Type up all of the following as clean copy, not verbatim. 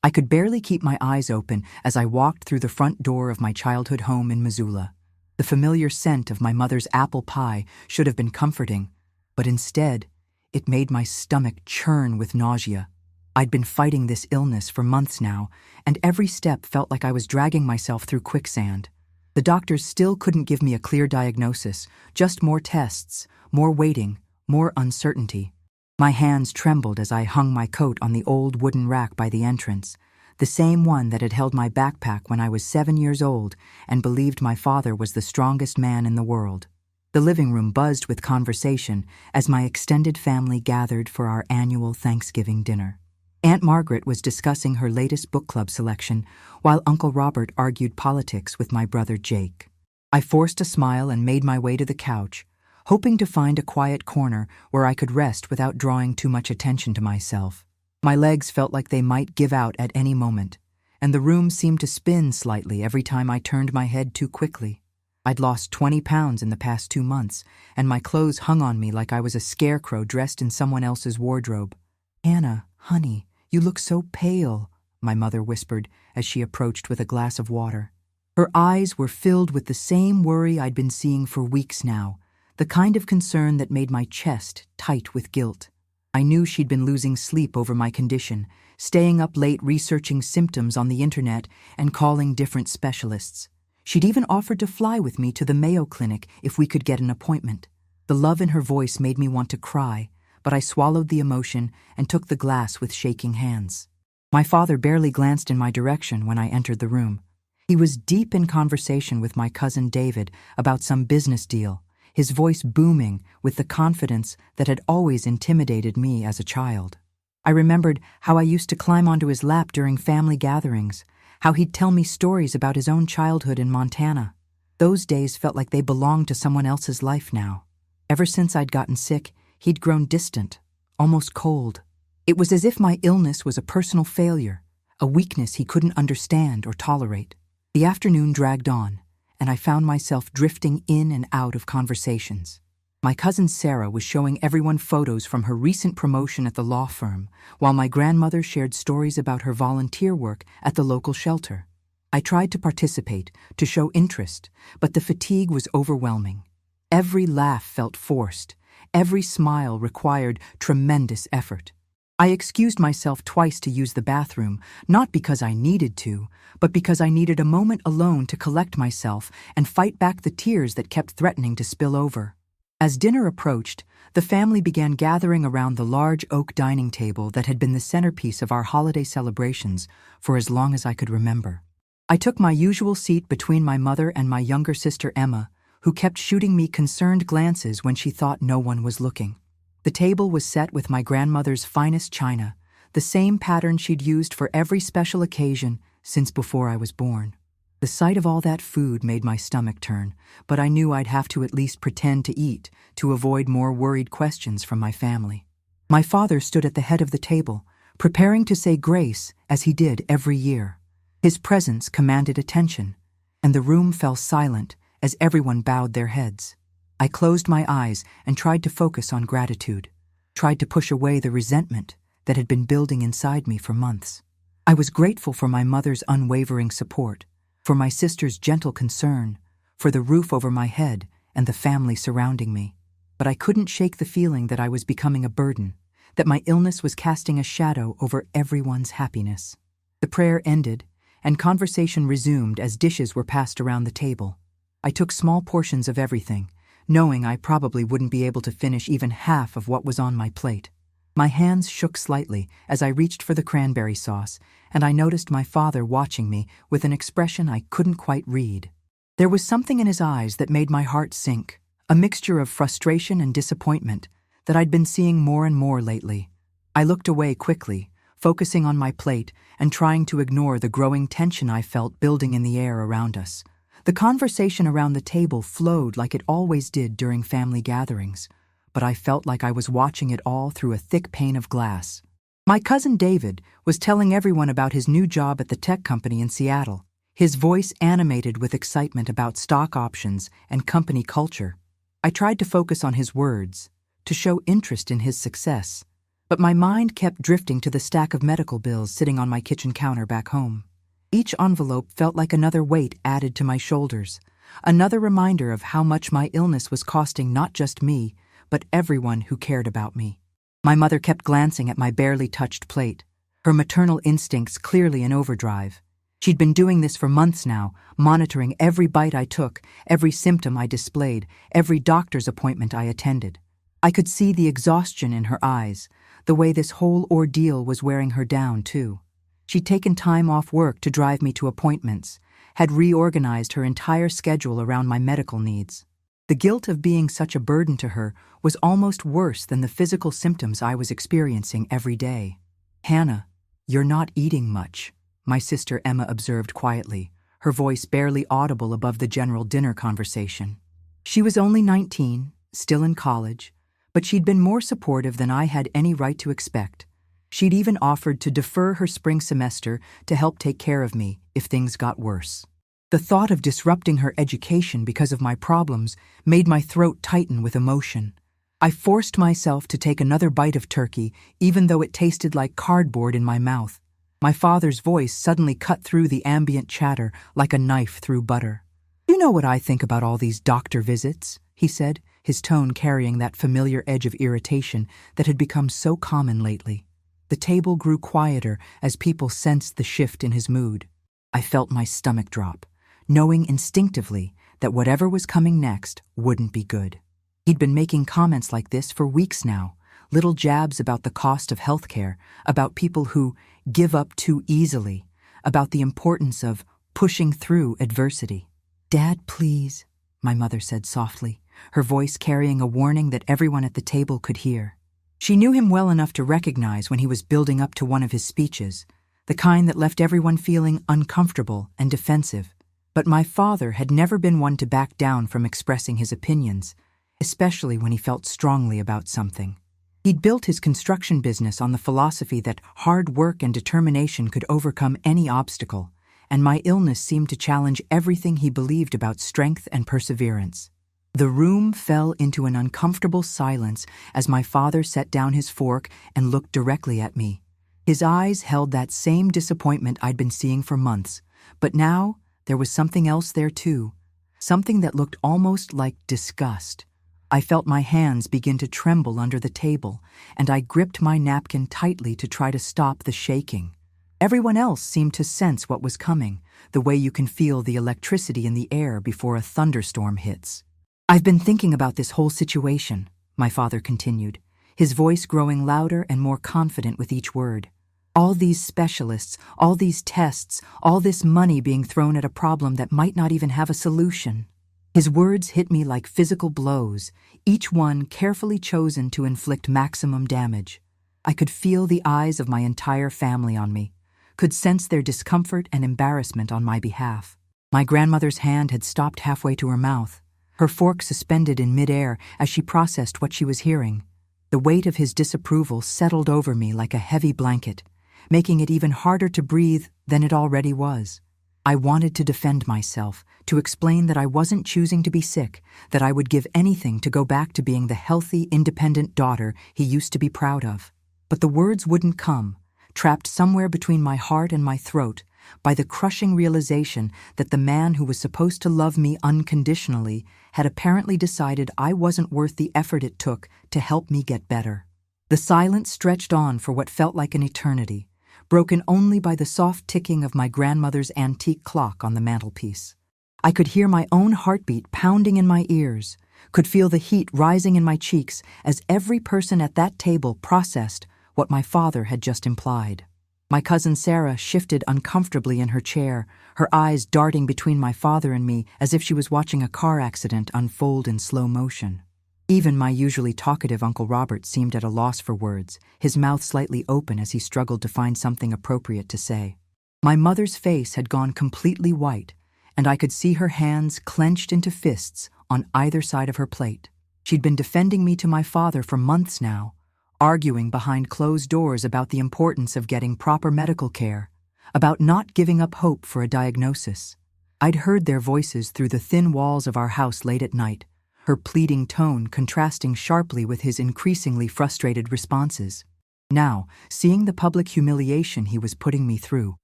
I could barely keep my eyes open as I walked through the front door of my childhood home in Missoula. The familiar scent of my mother's apple pie should have been comforting, but instead, it made my stomach churn with nausea. I'd been fighting this illness for months now, and every step felt like I was dragging myself through quicksand. The doctors still couldn't give me a clear diagnosis, just more tests, more waiting, more uncertainty. My hands trembled as I hung my coat on the old wooden rack by the entrance, the same one that had held my backpack when I was 7 years old and believed my father was the strongest man in the world. The living room buzzed with conversation as my extended family gathered for our annual Thanksgiving dinner. Aunt Margaret was discussing her latest book club selection, while Uncle Robert argued politics with my brother Jake. I forced a smile and made my way to the couch, hoping to find a quiet corner where I could rest without drawing too much attention to myself. My legs felt like they might give out at any moment, and the room seemed to spin slightly every time I turned my head too quickly. I'd lost 20 pounds in the past 2 months, and my clothes hung on me like I was a scarecrow dressed in someone else's wardrobe. "Hannah, honey, you look so pale," my mother whispered as she approached with a glass of water. Her eyes were filled with the same worry I'd been seeing for weeks now, the kind of concern that made my chest tight with guilt. I knew she'd been losing sleep over my condition, staying up late researching symptoms on the internet and calling different specialists. She'd even offered to fly with me to the Mayo Clinic if we could get an appointment. The love in her voice made me want to cry, but I swallowed the emotion and took the glass with shaking hands. My father barely glanced in my direction when I entered the room. He was deep in conversation with my cousin David about some business deal, his voice booming with the confidence that had always intimidated me as a child. I remembered how I used to climb onto his lap during family gatherings, how he'd tell me stories about his own childhood in Montana. Those days felt like they belonged to someone else's life now. Ever since I'd gotten sick, he'd grown distant, almost cold. It was as if my illness was a personal failure, a weakness he couldn't understand or tolerate. The afternoon dragged on, and I found myself drifting in and out of conversations. My cousin Sarah was showing everyone photos from her recent promotion at the law firm, while my grandmother shared stories about her volunteer work at the local shelter. I tried to participate, to show interest, but the fatigue was overwhelming. Every laugh felt forced. Every smile required tremendous effort. I excused myself twice to use the bathroom, not because I needed to, but because I needed a moment alone to collect myself and fight back the tears that kept threatening to spill over. As dinner approached, the family began gathering around the large oak dining table that had been the centerpiece of our holiday celebrations for as long as I could remember. I took my usual seat between my mother and my younger sister Emma, who kept shooting me concerned glances when she thought no one was looking. The table was set with my grandmother's finest china, the same pattern she'd used for every special occasion since before I was born. The sight of all that food made my stomach turn, but I knew I'd have to at least pretend to eat to avoid more worried questions from my family. My father stood at the head of the table, preparing to say grace as he did every year. His presence commanded attention, and the room fell silent as everyone bowed their heads. I closed my eyes and tried to focus on gratitude, tried to push away the resentment that had been building inside me for months. I was grateful for my mother's unwavering support, for my sister's gentle concern, for the roof over my head and the family surrounding me. But I couldn't shake the feeling that I was becoming a burden, that my illness was casting a shadow over everyone's happiness. The prayer ended, and conversation resumed as dishes were passed around the table. I took small portions of everything, knowing I probably wouldn't be able to finish even half of what was on my plate. My hands shook slightly as I reached for the cranberry sauce, and I noticed my father watching me with an expression I couldn't quite read. There was something in his eyes that made my heart sink, a mixture of frustration and disappointment that I'd been seeing more and more lately. I looked away quickly, focusing on my plate and trying to ignore the growing tension I felt building in the air around us. The conversation around the table flowed like it always did during family gatherings, but I felt like I was watching it all through a thick pane of glass. My cousin David was telling everyone about his new job at the tech company in Seattle, his voice animated with excitement about stock options and company culture. I tried to focus on his words, to show interest in his success, But my mind kept drifting to the stack of medical bills sitting on my kitchen counter back home. Each envelope felt like another weight added to my shoulders, another reminder of how much my illness was costing not just me, but everyone who cared about me. My mother kept glancing at my barely touched plate, her maternal instincts clearly in overdrive. She'd been doing this for months now, monitoring every bite I took, every symptom I displayed, every doctor's appointment I attended. I could see the exhaustion in her eyes, the way this whole ordeal was wearing her down, too. She'd taken time off work to drive me to appointments, had reorganized her entire schedule around my medical needs. The guilt of being such a burden to her was almost worse than the physical symptoms I was experiencing every day. "Hannah, you're not eating much," my sister Emma observed quietly, her voice barely audible above the general dinner conversation. She was only 19, still in college, but she'd been more supportive than I had any right to expect. She'd even offered to defer her spring semester to help take care of me if things got worse. The thought of disrupting her education because of my problems made my throat tighten with emotion. I forced myself to take another bite of turkey, even though it tasted like cardboard in my mouth. My father's voice suddenly cut through the ambient chatter like a knife through butter. "You know what I think about all these doctor visits," he said, his tone carrying that familiar edge of irritation that had become so common lately. The table grew quieter as people sensed the shift in his mood. I felt my stomach drop, knowing instinctively that whatever was coming next wouldn't be good. He'd been making comments like this for weeks now, little jabs about the cost of healthcare, about people who give up too easily, about the importance of pushing through adversity. "Dad, please," my mother said softly, her voice carrying a warning that everyone at the table could hear. She knew him well enough to recognize when he was building up to one of his speeches, the kind that left everyone feeling uncomfortable and defensive. But my father had never been one to back down from expressing his opinions, especially when he felt strongly about something. He'd built his construction business on the philosophy that hard work and determination could overcome any obstacle, and my illness seemed to challenge everything he believed about strength and perseverance. The room fell into an uncomfortable silence as my father set down his fork and looked directly at me. His eyes held that same disappointment I'd been seeing for months, but now there was something else there too, something that looked almost like disgust. I felt my hands begin to tremble under the table, and I gripped my napkin tightly to try to stop the shaking. Everyone else seemed to sense what was coming, the way you can feel the electricity in the air before a thunderstorm hits. "I've been thinking about this whole situation," my father continued, his voice growing louder and more confident with each word. "All these specialists, all these tests, all this money being thrown at a problem that might not even have a solution." His words hit me like physical blows, each one carefully chosen to inflict maximum damage. I could feel the eyes of my entire family on me, could sense their discomfort and embarrassment on my behalf. My grandmother's hand had stopped halfway to her mouth, her fork suspended in midair as she processed what she was hearing. The weight of his disapproval settled over me like a heavy blanket, making it even harder to breathe than it already was. I wanted to defend myself, to explain that I wasn't choosing to be sick, that I would give anything to go back to being the healthy, independent daughter he used to be proud of. But the words wouldn't come, trapped somewhere between my heart and my throat, by the crushing realization that the man who was supposed to love me unconditionally had apparently decided I wasn't worth the effort it took to help me get better. The silence stretched on for what felt like an eternity, broken only by the soft ticking of my grandmother's antique clock on the mantelpiece. I could hear my own heartbeat pounding in my ears, could feel the heat rising in my cheeks as every person at that table processed what my father had just implied. My cousin Sarah shifted uncomfortably in her chair, her eyes darting between my father and me as if she was watching a car accident unfold in slow motion. Even my usually talkative Uncle Robert seemed at a loss for words, his mouth slightly open as he struggled to find something appropriate to say. My mother's face had gone completely white, and I could see her hands clenched into fists on either side of her plate. She'd been defending me to my father for months now, arguing behind closed doors about the importance of getting proper medical care, about not giving up hope for a diagnosis. I'd heard their voices through the thin walls of our house late at night, her pleading tone contrasting sharply with his increasingly frustrated responses. Now, seeing the public humiliation he was putting me through,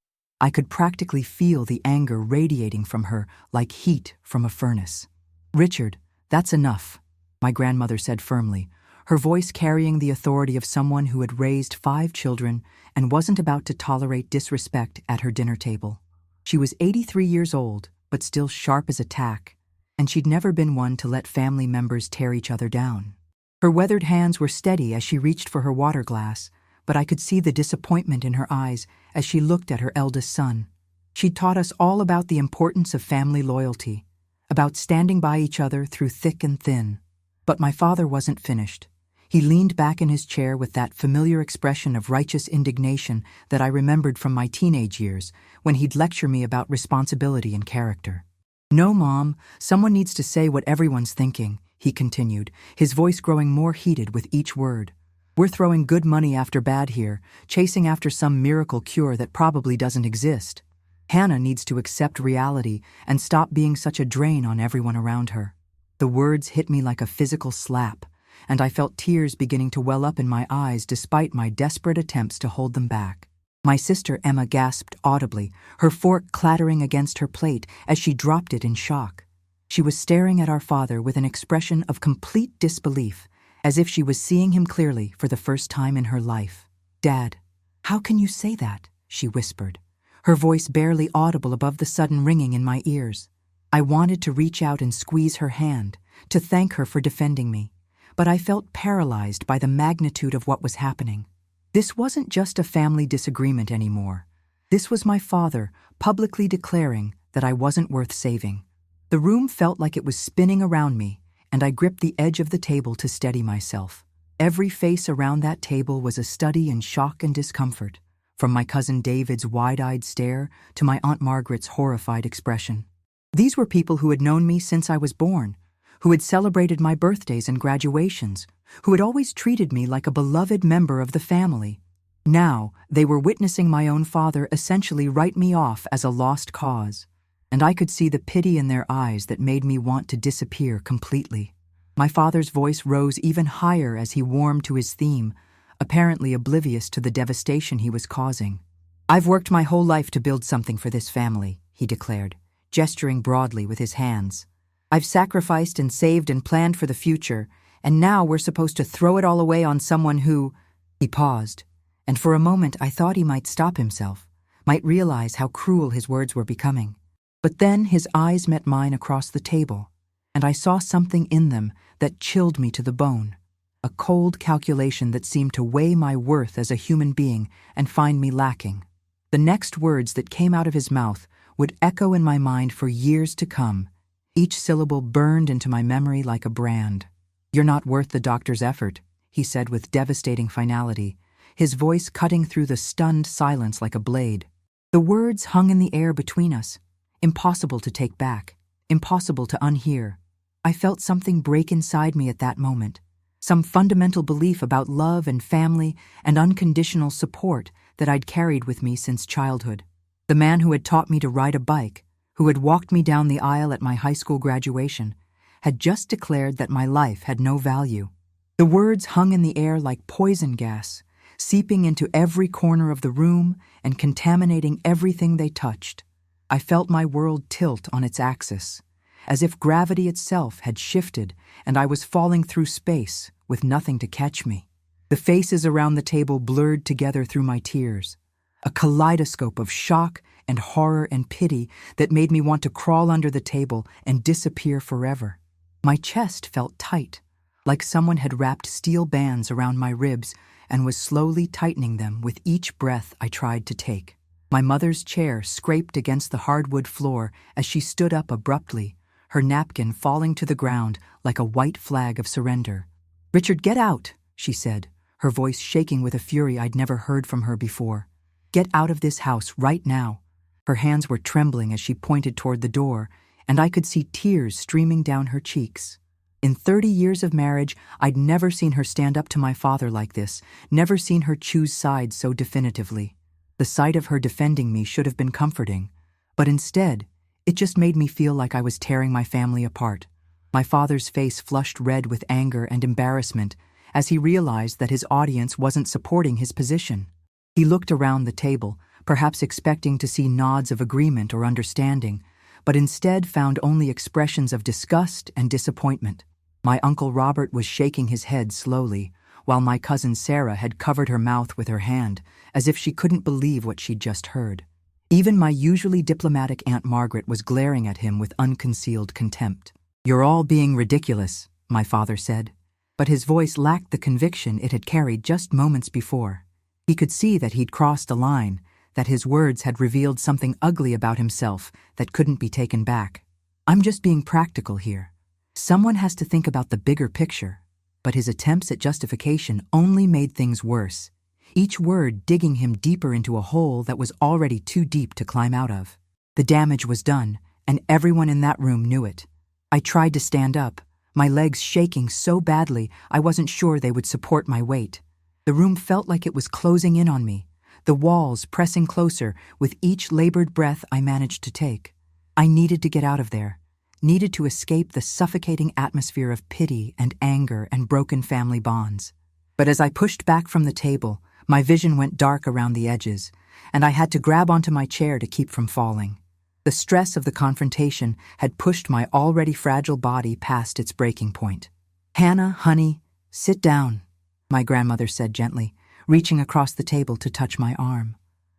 I could practically feel the anger radiating from her like heat from a furnace. "Richard, that's enough," my grandmother said firmly, her voice carrying the authority of someone who had raised 5 children and wasn't about to tolerate disrespect at her dinner table. She was 83 years old, but still sharp as a tack, and she'd never been one to let family members tear each other down. Her weathered hands were steady as she reached for her water glass, but I could see the disappointment in her eyes as she looked at her eldest son. She'd taught us all about the importance of family loyalty, about standing by each other through thick and thin. But my father wasn't finished. He leaned back in his chair with that familiar expression of righteous indignation that I remembered from my teenage years when he'd lecture me about responsibility and character. "No, Mom, someone needs to say what everyone's thinking," he continued, his voice growing more heated with each word. "We're throwing good money after bad here, chasing after some miracle cure that probably doesn't exist. Hannah needs to accept reality and stop being such a drain on everyone around her." The words hit me like a physical slap, and I felt tears beginning to well up in my eyes despite my desperate attempts to hold them back. My sister Emma gasped audibly, her fork clattering against her plate as she dropped it in shock. She was staring at our father with an expression of complete disbelief, as if she was seeing him clearly for the first time in her life. "Dad, how can you say that?" she whispered, her voice barely audible above the sudden ringing in my ears. I wanted to reach out and squeeze her hand, to thank her for defending me, but I felt paralyzed by the magnitude of what was happening. This wasn't just a family disagreement anymore. This was my father publicly declaring that I wasn't worth saving. The room felt like it was spinning around me, and I gripped the edge of the table to steady myself. Every face around that table was a study in shock and discomfort, from my cousin David's wide-eyed stare to my Aunt Margaret's horrified expression. These were people who had known me since I was born, who had celebrated my birthdays and graduations, who had always treated me like a beloved member of the family. Now, they were witnessing my own father essentially write me off as a lost cause, and I could see the pity in their eyes that made me want to disappear completely. My father's voice rose even higher as he warmed to his theme, apparently oblivious to the devastation he was causing. "I've worked my whole life to build something for this family," he declared, gesturing broadly with his hands. "I've sacrificed and saved and planned for the future, and now we're supposed to throw it all away on someone who—" He paused, and for a moment I thought he might stop himself, might realize how cruel his words were becoming. But then his eyes met mine across the table, and I saw something in them that chilled me to the bone, a cold calculation that seemed to weigh my worth as a human being and find me lacking. The next words that came out of his mouth would echo in my mind for years to come, each syllable burned into my memory like a brand. "You're not worth the doctor's effort," he said with devastating finality, his voice cutting through the stunned silence like a blade. The words hung in the air between us, impossible to take back, impossible to unhear. I felt something break inside me at that moment, some fundamental belief about love and family and unconditional support that I'd carried with me since childhood. The man who had taught me to ride a bike, who had walked me down the aisle at my high school graduation, had just declared that my life had no value. The words hung in the air like poison gas, seeping into every corner of the room and contaminating everything they touched. I felt my world tilt on its axis, as if gravity itself had shifted and I was falling through space with nothing to catch me. The faces around the table blurred together through my tears, a kaleidoscope of shock and horror and pity that made me want to crawl under the table and disappear forever. My chest felt tight, like someone had wrapped steel bands around my ribs and was slowly tightening them with each breath I tried to take. My mother's chair scraped against the hardwood floor as she stood up abruptly, her napkin falling to the ground like a white flag of surrender. "Richard, get out," she said, her voice shaking with a fury I'd never heard from her before. "Get out of this house right now." Her hands were trembling as she pointed toward the door, and I could see tears streaming down her cheeks. In 30 years of marriage, I'd never seen her stand up to my father like this, never seen her choose sides so definitively. The sight of her defending me should have been comforting, but instead, it just made me feel like I was tearing my family apart. My father's face flushed red with anger and embarrassment as he realized that his audience wasn't supporting his position. He looked around the table, perhaps expecting to see nods of agreement or understanding, but instead found only expressions of disgust and disappointment. My Uncle Robert was shaking his head slowly, while my cousin Sarah had covered her mouth with her hand, as if she couldn't believe what she'd just heard. Even my usually diplomatic Aunt Margaret was glaring at him with unconcealed contempt. "You're all being ridiculous," my father said, but his voice lacked the conviction it had carried just moments before. He could see that he'd crossed a line, that his words had revealed something ugly about himself that couldn't be taken back. "I'm just being practical here. Someone has to think about the bigger picture." But his attempts at justification only made things worse, each word digging him deeper into a hole that was already too deep to climb out of. The damage was done, and everyone in that room knew it. I tried to stand up, my legs shaking so badly I wasn't sure they would support my weight. The room felt like it was closing in on me, the walls pressing closer with each labored breath I managed to take. I needed to get out of there, needed to escape the suffocating atmosphere of pity and anger and broken family bonds. But as I pushed back from the table, my vision went dark around the edges, and I had to grab onto my chair to keep from falling. The stress of the confrontation had pushed my already fragile body past its breaking point. "Hannah, honey, sit down," my grandmother said gently, reaching across the table to touch my arm.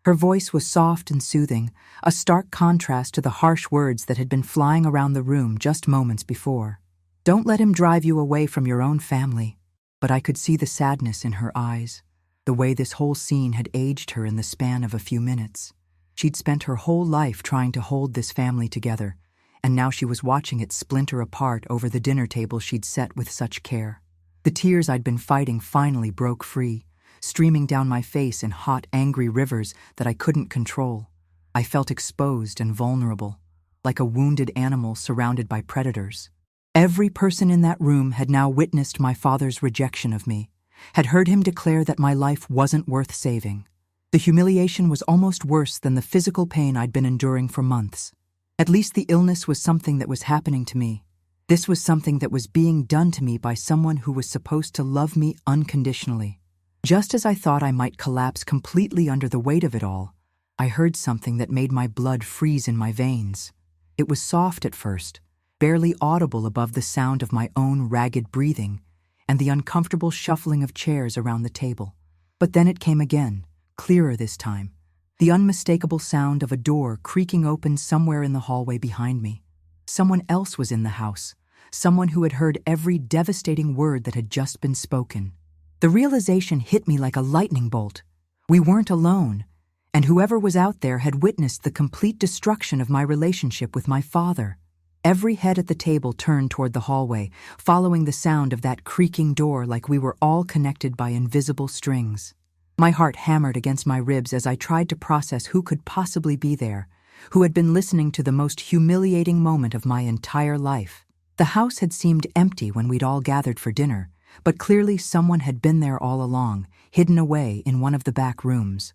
Her voice was soft and soothing, a stark contrast to the harsh words that had been flying around the room just moments before. "Don't let him drive you away from your own family." But I could see the sadness in her eyes, the way this whole scene had aged her in the span of a few minutes. She'd spent her whole life trying to hold this family together, and now she was watching it splinter apart over the dinner table she'd set with such care. The tears I'd been fighting finally broke free, streaming down my face in hot, angry rivers that I couldn't control. I felt exposed and vulnerable, like a wounded animal surrounded by predators. Every person in that room had now witnessed my father's rejection of me, had heard him declare that my life wasn't worth saving. The humiliation was almost worse than the physical pain I'd been enduring for months. At least the illness was something that was happening to me. This was something that was being done to me by someone who was supposed to love me unconditionally. Just as I thought I might collapse completely under the weight of it all, I heard something that made my blood freeze in my veins. It was soft at first, barely audible above the sound of my own ragged breathing and the uncomfortable shuffling of chairs around the table. But then it came again, clearer this time, the unmistakable sound of a door creaking open somewhere in the hallway behind me. Someone else was in the house, someone who had heard every devastating word that had just been spoken. The realization hit me like a lightning bolt. We weren't alone, and whoever was out there had witnessed the complete destruction of my relationship with my father. Every head at the table turned toward the hallway, following the sound of that creaking door like we were all connected by invisible strings. My heart hammered against my ribs as I tried to process who could possibly be there, who had been listening to the most humiliating moment of my entire life. The house had seemed empty when we'd all gathered for dinner, but clearly someone had been there all along, hidden away in one of the back rooms.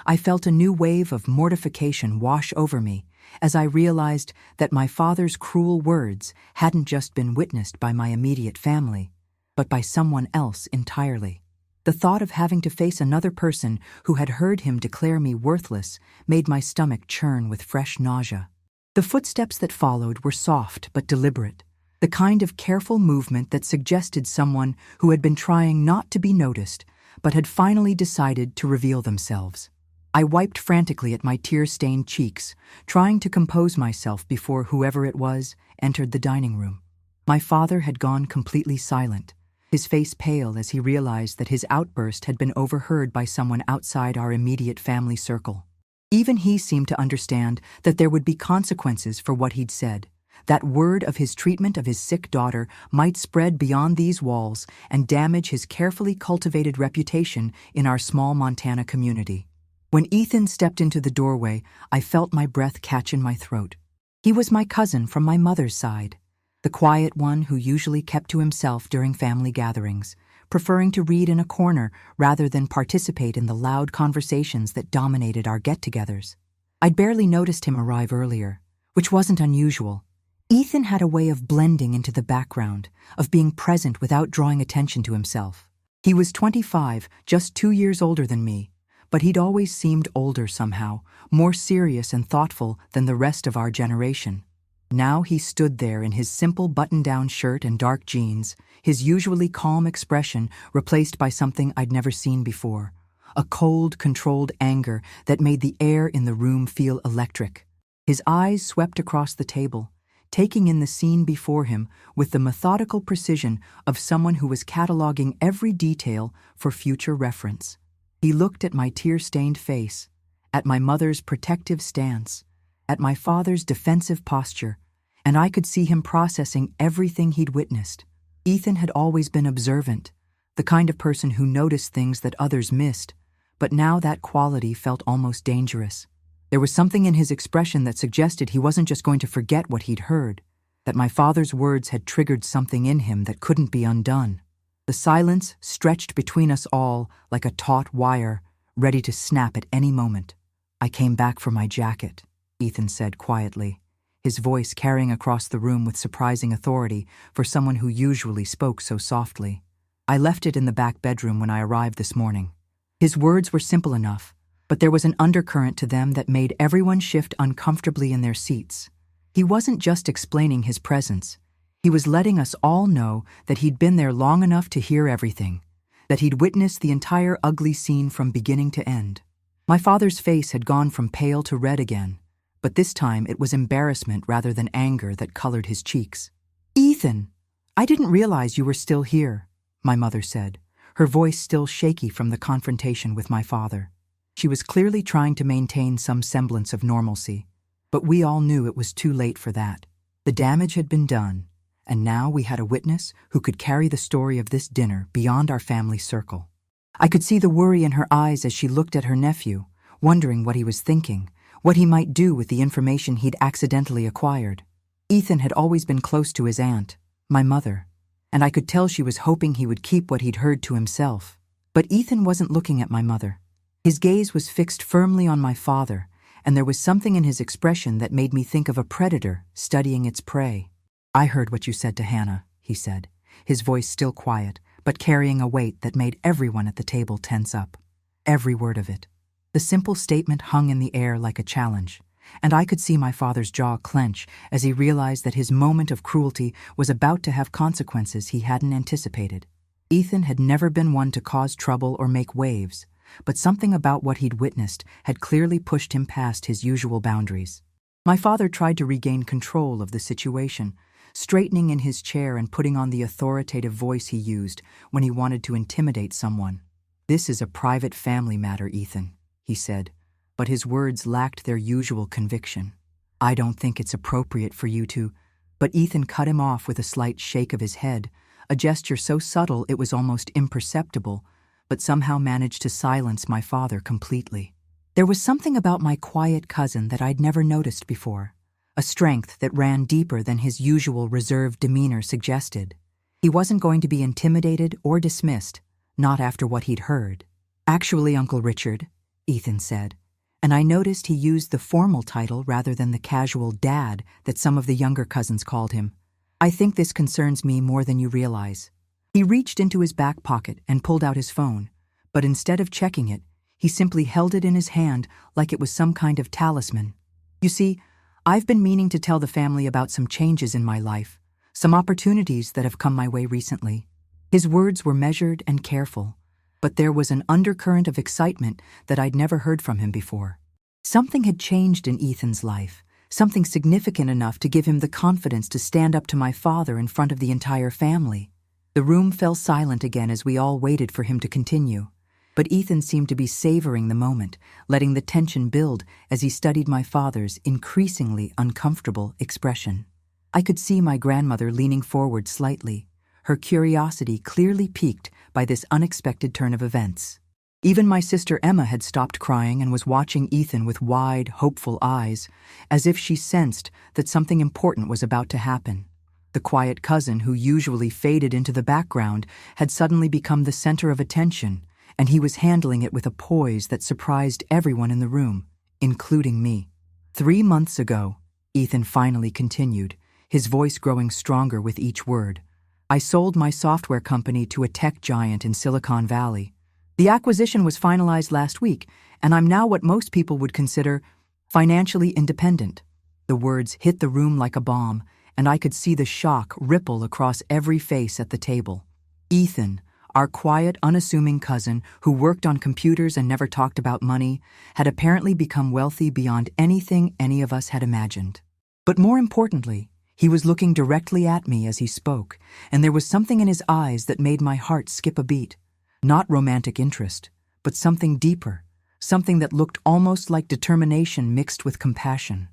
I felt a new wave of mortification wash over me as I realized that my father's cruel words hadn't just been witnessed by my immediate family, but by someone else entirely. The thought of having to face another person who had heard him declare me worthless made my stomach churn with fresh nausea. The footsteps that followed were soft but deliberate, the kind of careful movement that suggested someone who had been trying not to be noticed, but had finally decided to reveal themselves. I wiped frantically at my tear-stained cheeks, trying to compose myself before whoever it was entered the dining room. My father had gone completely silent, his face pale as he realized that his outburst had been overheard by someone outside our immediate family circle. Even he seemed to understand that there would be consequences for what he'd said. That word of his treatment of his sick daughter might spread beyond these walls and damage his carefully cultivated reputation in our small Montana community. When Ethan stepped into the doorway, I felt my breath catch in my throat. He was my cousin from my mother's side, the quiet one who usually kept to himself during family gatherings, preferring to read in a corner rather than participate in the loud conversations that dominated our get-togethers. I'd barely noticed him arrive earlier, which wasn't unusual. Ethan had a way of blending into the background, of being present without drawing attention to himself. He was 25, just 2 years older than me, but he'd always seemed older somehow, more serious and thoughtful than the rest of our generation. Now he stood there in his simple button-down shirt and dark jeans, his usually calm expression replaced by something I'd never seen before, a cold, controlled anger that made the air in the room feel electric. His eyes swept across the table, taking in the scene before him with the methodical precision of someone who was cataloging every detail for future reference. He looked at my tear-stained face, at my mother's protective stance, at my father's defensive posture, and I could see him processing everything he'd witnessed. Ethan had always been observant, the kind of person who noticed things that others missed, but now that quality felt almost dangerous. There was something in his expression that suggested he wasn't just going to forget what he'd heard, that my father's words had triggered something in him that couldn't be undone. The silence stretched between us all like a taut wire, ready to snap at any moment. "I came back for my jacket," Ethan said quietly, his voice carrying across the room with surprising authority for someone who usually spoke so softly. "I left it in the back bedroom when I arrived this morning." His words were simple enough, but there was an undercurrent to them that made everyone shift uncomfortably in their seats. He wasn't just explaining his presence. He was letting us all know that he'd been there long enough to hear everything, that he'd witnessed the entire ugly scene from beginning to end. My father's face had gone from pale to red again, but this time it was embarrassment rather than anger that colored his cheeks. "Ethan, I didn't realize you were still here," my mother said, her voice still shaky from the confrontation with my father. She was clearly trying to maintain some semblance of normalcy, but we all knew it was too late for that. The damage had been done, and now we had a witness who could carry the story of this dinner beyond our family circle. I could see the worry in her eyes as she looked at her nephew, wondering what he was thinking, what he might do with the information he'd accidentally acquired. Ethan had always been close to his aunt, my mother, and I could tell she was hoping he would keep what he'd heard to himself. But Ethan wasn't looking at my mother. His gaze was fixed firmly on my father, and there was something in his expression that made me think of a predator studying its prey. "I heard what you said to Hannah," he said, his voice still quiet, but carrying a weight that made everyone at the table tense up. Every word of it. The simple statement hung in the air like a challenge, and I could see my father's jaw clench as he realized that his moment of cruelty was about to have consequences he hadn't anticipated. Ethan had never been one to cause trouble or make waves, but something about what he'd witnessed had clearly pushed him past his usual boundaries. My father tried to regain control of the situation, straightening in his chair and putting on the authoritative voice he used when he wanted to intimidate someone. "This is a private family matter, Ethan," he said, but his words lacked their usual conviction. "I don't think it's appropriate for you to—" But Ethan cut him off with a slight shake of his head, a gesture so subtle it was almost imperceptible, but somehow managed to silence my father completely. There was something about my quiet cousin that I'd never noticed before, a strength that ran deeper than his usual reserved demeanor suggested. He wasn't going to be intimidated or dismissed, not after what he'd heard. "Actually, Uncle Richard," Ethan said, and I noticed he used the formal title rather than the casual dad that some of the younger cousins called him. "I think this concerns me more than you realize." He reached into his back pocket and pulled out his phone, but instead of checking it, he simply held it in his hand like it was some kind of talisman. "You see, I've been meaning to tell the family about some changes in my life, some opportunities that have come my way recently." His words were measured and careful, but there was an undercurrent of excitement that I'd never heard from him before. Something had changed in Ethan's life, something significant enough to give him the confidence to stand up to my father in front of the entire family. The room fell silent again as we all waited for him to continue, but Ethan seemed to be savoring the moment, letting the tension build as he studied my father's increasingly uncomfortable expression. I could see my grandmother leaning forward slightly, her curiosity clearly piqued by this unexpected turn of events. Even my sister Emma had stopped crying and was watching Ethan with wide, hopeful eyes, as if she sensed that something important was about to happen. The quiet cousin, who usually faded into the background, had suddenly become the center of attention, and he was handling it with a poise that surprised everyone in the room, including me. 3 months ago, Ethan finally continued, his voice growing stronger with each word, I sold my software company to a tech giant in Silicon Valley. The acquisition was finalized last week, and I'm now what most people would consider financially independent. The words hit the room like a bomb, and I could see the shock ripple across every face at the table. Ethan, our quiet, unassuming cousin who worked on computers and never talked about money, had apparently become wealthy beyond anything any of us had imagined. But more importantly, he was looking directly at me as he spoke, and there was something in his eyes that made my heart skip a beat. Not romantic interest, but something deeper, something that looked almost like determination mixed with compassion.